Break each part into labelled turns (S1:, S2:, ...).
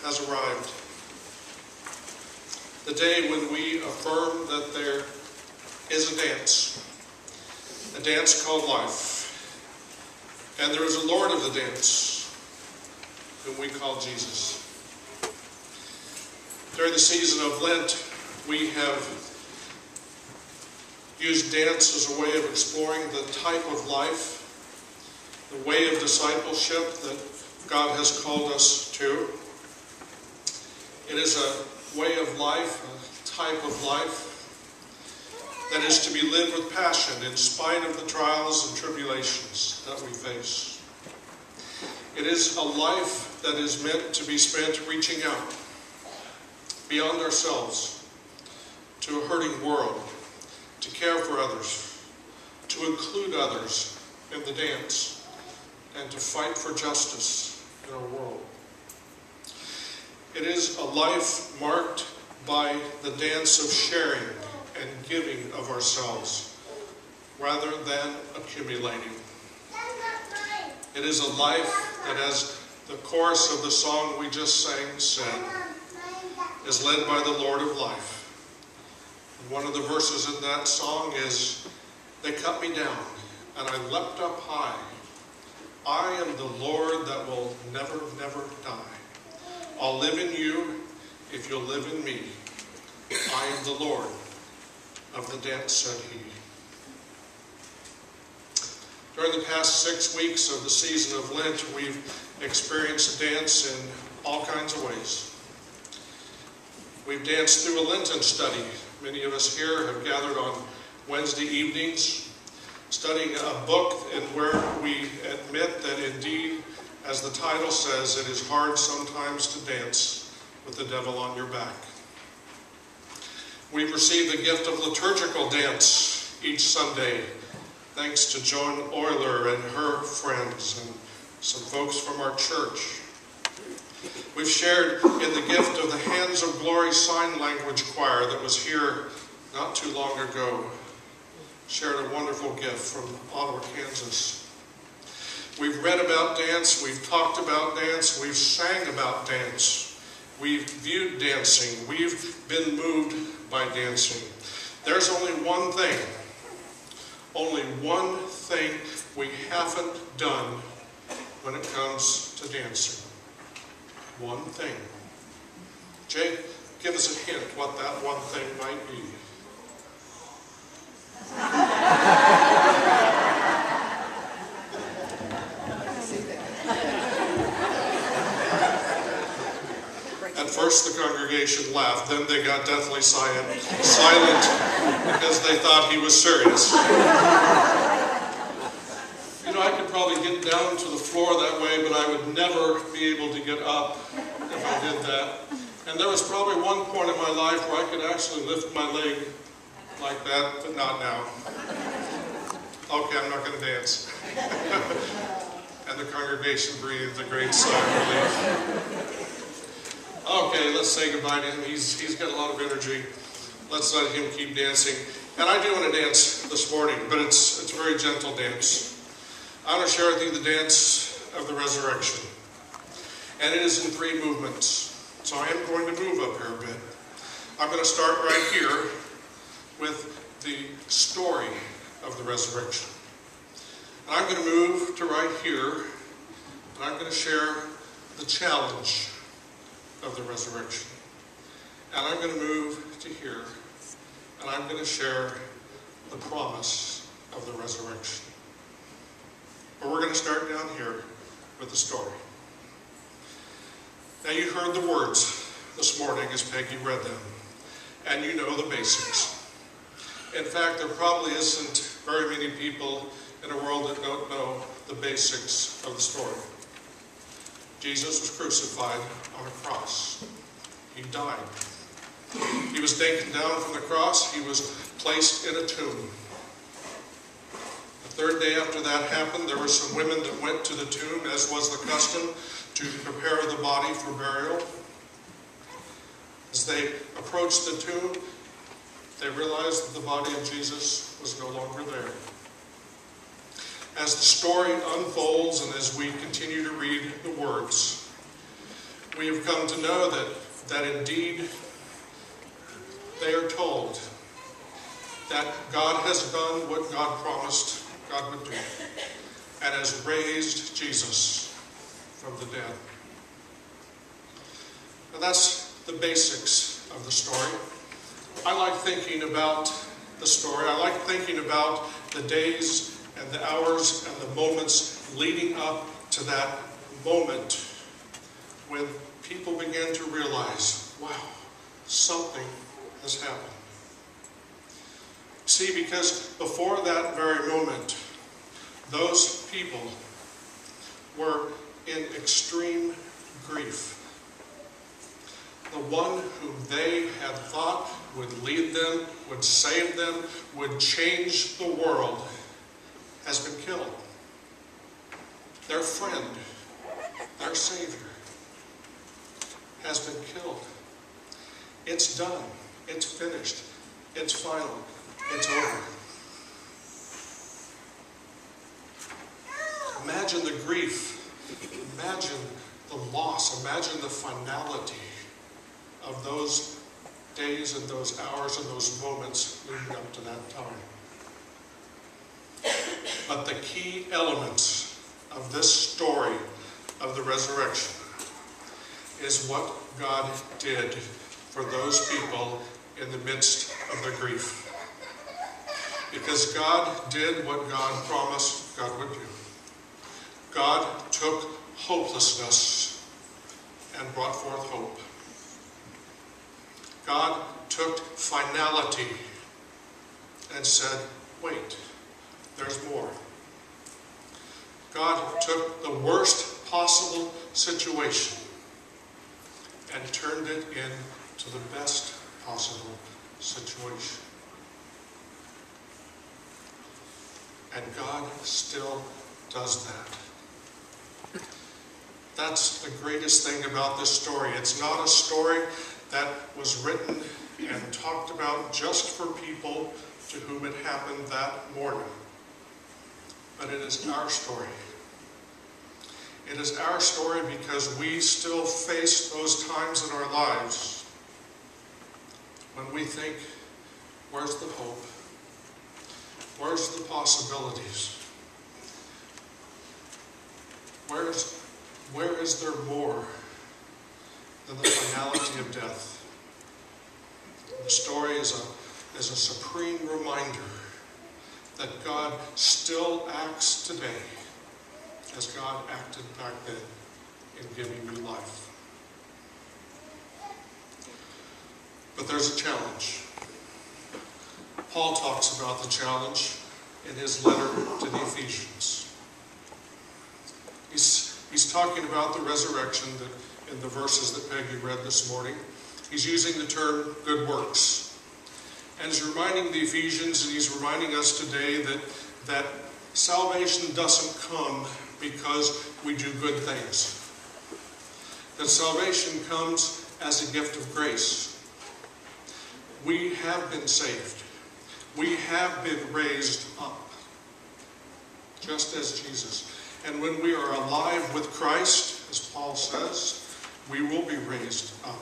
S1: has arrived. The day when we affirm that there is a dance called life, and there is a Lord of the dance, whom we call Jesus. During the season of Lent, we have used dance as a way of exploring the type of life, the way of discipleship that God has called us to. It is a way of life, a type of life, that is to be lived with passion in spite of the trials and tribulations that we face. It is a life that is meant to be spent reaching out beyond ourselves to a hurting world, to care for others, to include others in the dance, and to fight for justice in our world. It is a life marked by the dance of sharing and giving of ourselves, rather than accumulating. It is a life that, as the chorus of the song we just sang said, is led by the Lord of life. And one of the verses in that song is, "They cut me down, and I leapt up high. I am the Lord that will never, never die. I'll live in you if you'll live in me. I am the Lord of the dance," said he. During the past 6 weeks of the season of Lent, we've experienced dance in all kinds of ways. We've danced through a Lenten study. Many of us here have gathered on Wednesday evenings, studying a book in where we admit that indeed, as the title says, it is hard sometimes to dance with the devil on your back. We've received the gift of liturgical dance each Sunday, thanks to Joan Euler and her friends and some folks from our church. We've shared in the gift of the Hands of Glory Sign Language Choir that was here not too long ago. Shared a wonderful gift from Ottawa, Kansas. We've read about dance, we've talked about dance, we've sang about dance. We've viewed dancing, we've been moved by dancing. There's only one thing we haven't done when it comes to dancing. One thing. Jake, give us a hint what that one thing might be. At first the congregation laughed, then they got deathly silent because they thought he was serious. You know, I could probably get down to the floor that way, but I would never be able to get up if I did that. And there was probably one point in my life where I could actually lift my leg like that, but not now. Okay, I'm not going to dance. And the congregation breathed a great sigh of relief. Okay, let's say goodbye to him. He's got a lot of energy. Let's let him keep dancing. And I do want to dance this morning, but it's a very gentle dance. I want to share with you the dance of the resurrection. And it is in 3 movements. So I am going to move up here a bit. I'm going to start right here with the story of the resurrection. And I'm going to move to right here, and I'm going to share the challenge of the resurrection. And I'm going to move to here, and I'm going to share the promise of the resurrection. But we're going to start down here with the story. Now you heard the words this morning as Peggy read them, and you know the basics. In fact, there probably isn't very many people in a world that don't know the basics of the story. Jesus was crucified on a cross. He died. He was taken down from the cross. He was placed in a tomb. The 3rd day after that happened, there were some women that went to the tomb, as was the custom, to prepare the body for burial. As they approached the tomb, they realized that the body of Jesus was no longer there. As the story unfolds and as we continue to read the words, we have come to know that indeed they are told that God has done what God promised God would do, and has raised Jesus from the dead. Now that's the basics of the story. I like thinking about the story. I like thinking about the days and the hours and the moments leading up to that moment when people began to realize, wow, something has happened. See, because before that very moment, those people were in extreme grief. The one whom they had thought would lead them, would save them, would change the world, has been killed. Their friend, their Savior, has been killed. It's done. It's finished. It's final. It's over. Imagine the grief. Imagine the loss. Imagine the finality of those days and those hours and those moments leading up to that time. But the key elements of this story of the resurrection is what God did for those people in the midst of their grief. Because God did what God promised God would do. God took hopelessness and brought forth hope. God took finality and said, wait, there's more. God took the worst possible situation and turned it into the best possible situation. And God still does that. That's the greatest thing about this story. It's not a story that was written and talked about just for people to whom it happened that morning. But it is our story. It is our story because we still face those times in our lives when we think, where's the hope? Where's the possibilities? Where is there more than the finality of death? The story is a supreme reminder that God still acts today as God acted back then in giving you life. But there's a challenge. Paul talks about the challenge in his letter to the Ephesians. He's talking about the resurrection that in the verses that Peggy read this morning. He's using the term good works. And he's reminding the Ephesians, and he's reminding us today that salvation doesn't come because we do good things. That salvation comes as a gift of grace. We have been saved. We have been raised up, just as Jesus. And when we are alive with Christ, as Paul says, we will be raised up.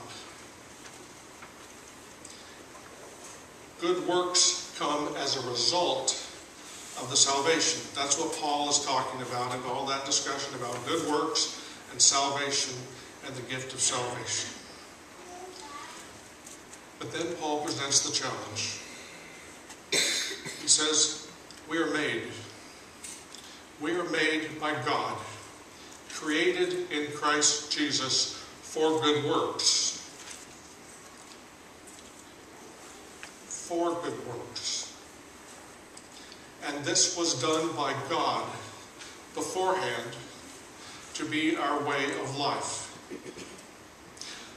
S1: Good works come as a result of the salvation. That's what Paul is talking about in all that discussion about good works and salvation and the gift of salvation. But then Paul presents the challenge. He says, we are made by God, created in Christ Jesus for good works. For good works. And this was done by God beforehand to be our way of life.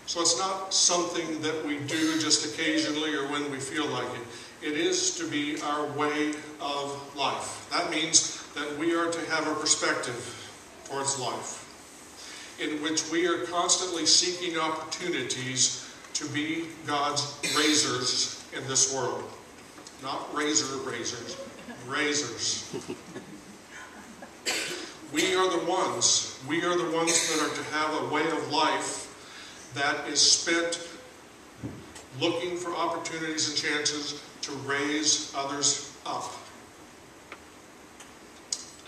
S1: So it's not something that we do just occasionally or when we feel like it. It is to be our way of life. That means that we are to have a perspective towards life in which we are constantly seeking opportunities to be God's raisers in this world. Not razors, raisers. We are the ones that are to have a way of life that is spent looking for opportunities and chances to raise others up.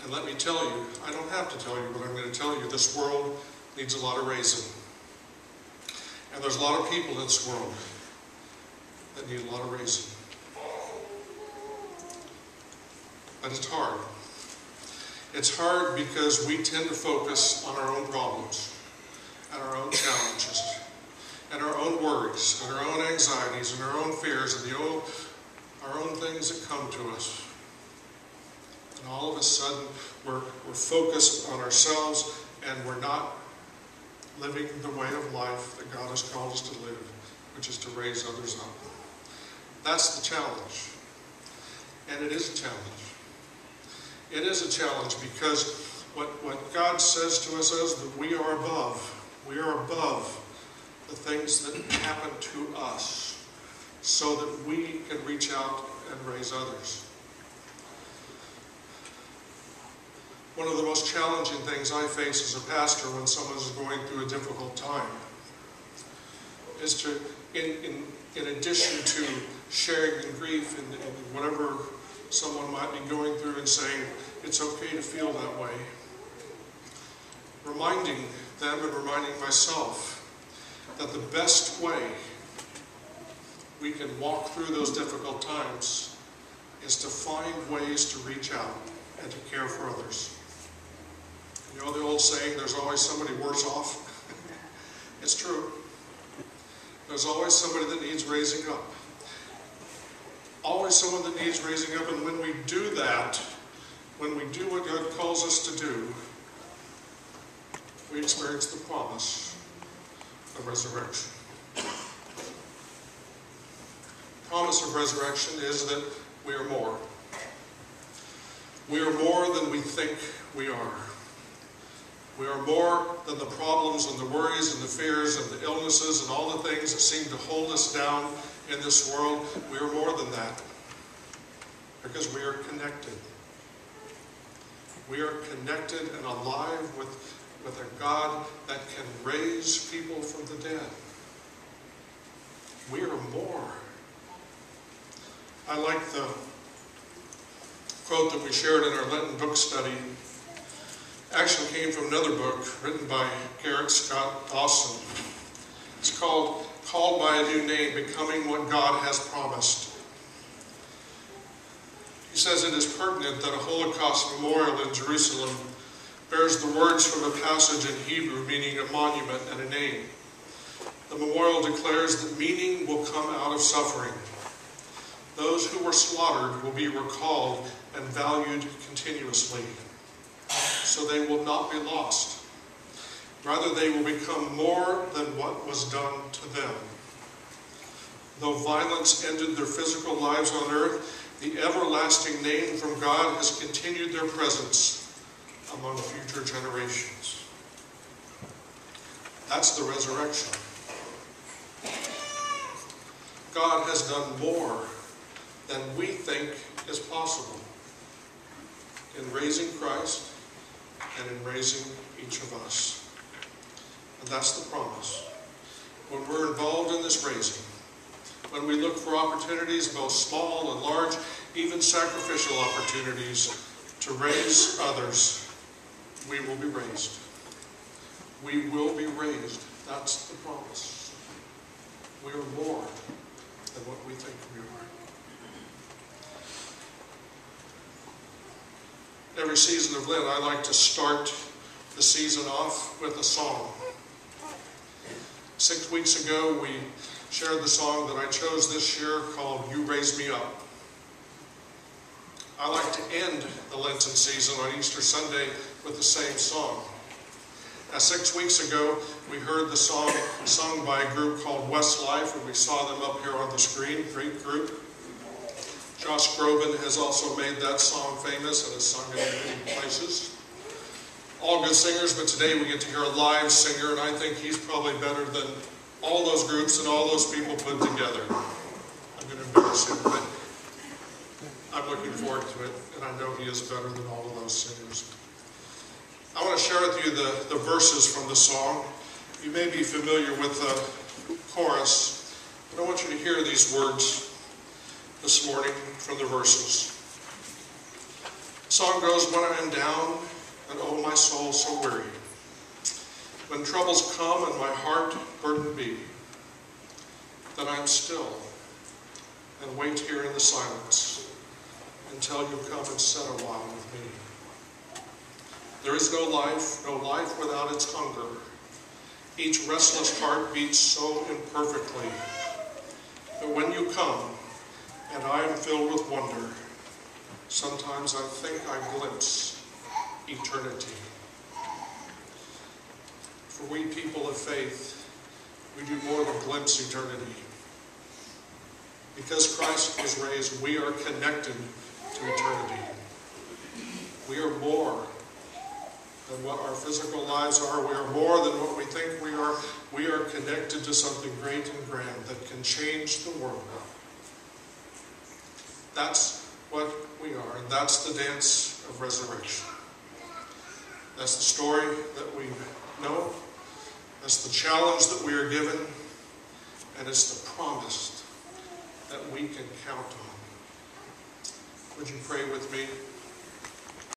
S1: And let me tell you, I don't have to tell you, but I'm going to tell you, this world needs a lot of raising. And there's a lot of people in this world that need a lot of raising. But it's hard. It's hard because we tend to focus on our own problems and our own challenges and our own worries and our own anxieties and our own fears and our own things that come to us. And all of a sudden, we're focused on ourselves and we're not living the way of life that God has called us to live, which is to raise others up. That's the challenge. And it is a challenge. It is a challenge because what God says to us is that we are above. We are above the things that happen to us so that we can reach out and raise others. One of the most challenging things I face as a pastor when someone is going through a difficult time is to, in addition to sharing in grief and whatever someone might be going through and saying, it's okay to feel that way, reminding them and reminding myself that the best way we can walk through those difficult times is to find ways to reach out and to care for others. You know the old saying, there's always somebody worse off? It's true. There's always somebody that needs raising up. Always someone that needs raising up, and when we do that, when we do what God calls us to do, we experience the promise of resurrection. The promise of resurrection is that we are more. We are more than we think we are. We are more than the problems and the worries and the fears and the illnesses and all the things that seem to hold us down in this world. We are more than that because we are connected. We are connected and alive with a God that can raise people from the dead. We are more. I like the quote that we shared in our Lenten book study. Actually came from another book written by Garrett Scott Dawson. It's called Called by a New Name, Becoming What God Has Promised. He says it is pertinent that a Holocaust memorial in Jerusalem bears the words from a passage in Hebrew meaning a monument and a name. The memorial declares that meaning will come out of suffering. Those who were slaughtered will be recalled and valued continuously, so they will not be lost. Rather, they will become more than what was done to them. Though violence ended their physical lives on earth, the everlasting name from God has continued their presence among future generations. That's the resurrection. God has done more than we think is possible in raising Christ and in raising each of us. And that's the promise. When we're involved in this raising, when we look for opportunities, both small and large, even sacrificial opportunities, to raise others, we will be raised. We will be raised. That's the promise. We are more than what we think we are. Every season of Lent, I like to start the season off with a song. 6 weeks ago, we shared the song that I chose this year called You Raise Me Up. I like to end the Lenten season on Easter Sunday with the same song. Now, 6 weeks ago, we heard the song sung by a group called Westlife, and we saw them up here on the screen, great group. Josh Groban has also made that song famous and has sung it in many places. All good singers, but today we get to hear a live singer, and I think he's probably better than all those groups and all those people put together. I'm going to embarrass him, but I'm looking forward to it, and I know he is better than all of those singers. I want to share with you the verses from the song, You may be familiar with the chorus, but I want you to hear these words this morning from the verses. The song goes, when I am down, and oh my soul so weary, when troubles come and my heart burdened be, then I am still and wait here in the silence until you come and sit a while with me. There is no life without its hunger. Each restless heart beats so imperfectly. But when you come, and I am filled with wonder, sometimes I think I glimpse eternity. For we people of faith, we do more than glimpse eternity. Because Christ was raised, we are connected to eternity. We are more than what our physical lives are. We are more than what we think we are. We are connected to something great and grand that can change the world. That's what we are, and that's the dance of resurrection. That's the story that we know. That's the challenge that we are given, and it's the promise that we can count on. Would you pray with me?